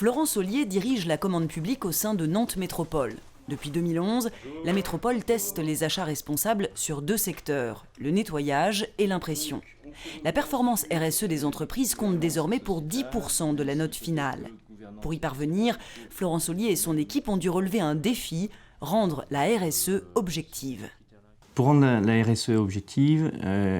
Florent Saulier dirige la commande publique au sein de Nantes Métropole. Depuis 2011, la métropole teste les achats responsables sur 2 secteurs, le nettoyage et l'impression. La performance RSE des entreprises compte désormais pour 10% de la note finale. Pour y parvenir, Florent Saulier et son équipe ont dû relever un défi, rendre la RSE objective. Pour rendre la RSE objective,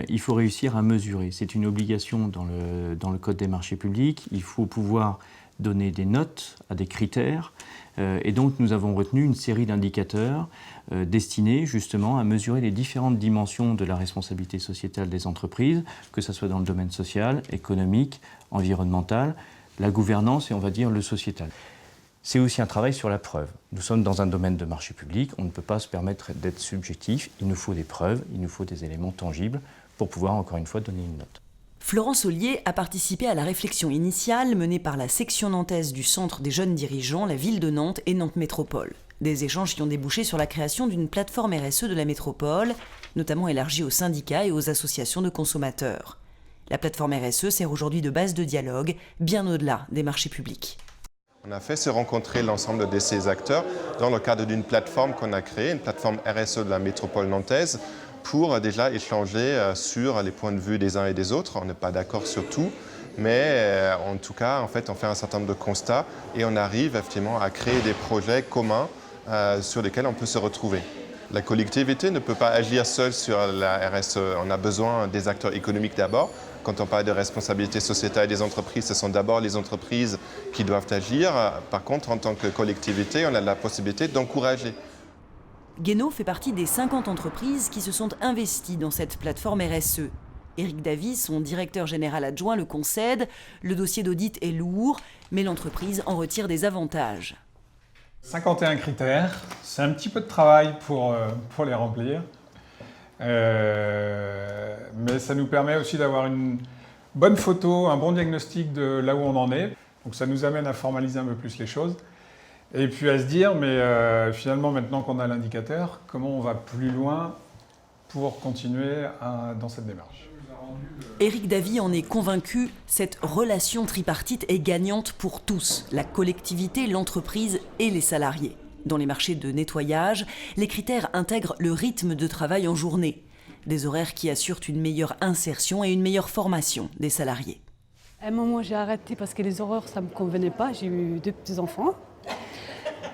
il faut réussir à mesurer. C'est une obligation dans le Code des marchés publics. Il faut pouvoir donner des notes à des critères. Et donc nous avons retenu une série d'indicateurs destinés justement à mesurer les différentes dimensions de la responsabilité sociétale des entreprises, que ce soit dans le domaine social, économique, environnemental, la gouvernance et on va dire le sociétal. C'est aussi un travail sur la preuve. Nous sommes dans un domaine de marché public, on ne peut pas se permettre d'être subjectif, il nous faut des preuves, il nous faut des éléments tangibles pour pouvoir encore une fois donner une note. Florent Saulier a participé à la réflexion initiale menée par la section nantaise du Centre des jeunes dirigeants, la ville de Nantes et Nantes Métropole. Des échanges qui ont débouché sur la création d'une plateforme RSE de la métropole, notamment élargie aux syndicats et aux associations de consommateurs. La plateforme RSE sert aujourd'hui de base de dialogue, bien au-delà des marchés publics. On a fait se rencontrer l'ensemble de ces acteurs dans le cadre d'une plateforme qu'on a créée, une plateforme RSE de la métropole nantaise, pour déjà échanger sur les points de vue des uns et des autres. On n'est pas d'accord sur tout, mais en tout cas, en fait, on fait un certain nombre de constats et on arrive effectivement à créer des projets communs sur lesquels on peut se retrouver. La collectivité ne peut pas agir seule sur la RSE. On a besoin des acteurs économiques d'abord. Quand on parle de responsabilité sociétale des entreprises, ce sont d'abord les entreprises qui doivent agir. Par contre, en tant que collectivité, on a la possibilité d'encourager. Guénaud fait partie des 50 entreprises qui se sont investies dans cette plateforme RSE. Éric Davy, son directeur général adjoint, le concède. Le dossier d'audit est lourd, mais l'entreprise en retire des avantages. 51 critères, c'est un petit peu de travail pour les remplir. Mais ça nous permet aussi d'avoir une bonne photo, un bon diagnostic de là où on en est. Donc ça nous amène à formaliser un peu plus les choses. Et puis à se dire, mais finalement maintenant qu'on a l'indicateur, comment on va plus loin pour continuer dans cette démarche. Éric Davy en est convaincu, cette relation tripartite est gagnante pour tous, la collectivité, l'entreprise et les salariés. Dans les marchés de nettoyage, les critères intègrent le rythme de travail en journée, des horaires qui assurent une meilleure insertion et une meilleure formation des salariés. À un moment, j'ai arrêté parce que les horaires, ça ne me convenait pas. J'ai eu 2 petits-enfants.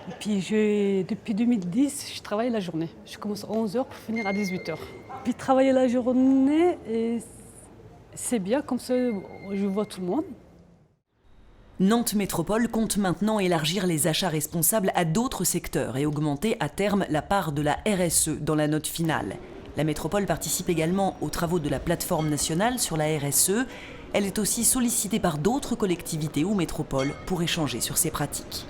Et puis, depuis 2010, je travaille la journée. Je commence à 11h pour finir à 18h. Puis, travailler la journée, c'est bien, comme ça, je vois tout le monde. Nantes Métropole compte maintenant élargir les achats responsables à d'autres secteurs et augmenter à terme la part de la RSE dans la note finale. La métropole participe également aux travaux de la plateforme nationale sur la RSE. Elle est aussi sollicitée par d'autres collectivités ou métropoles pour échanger sur ces pratiques.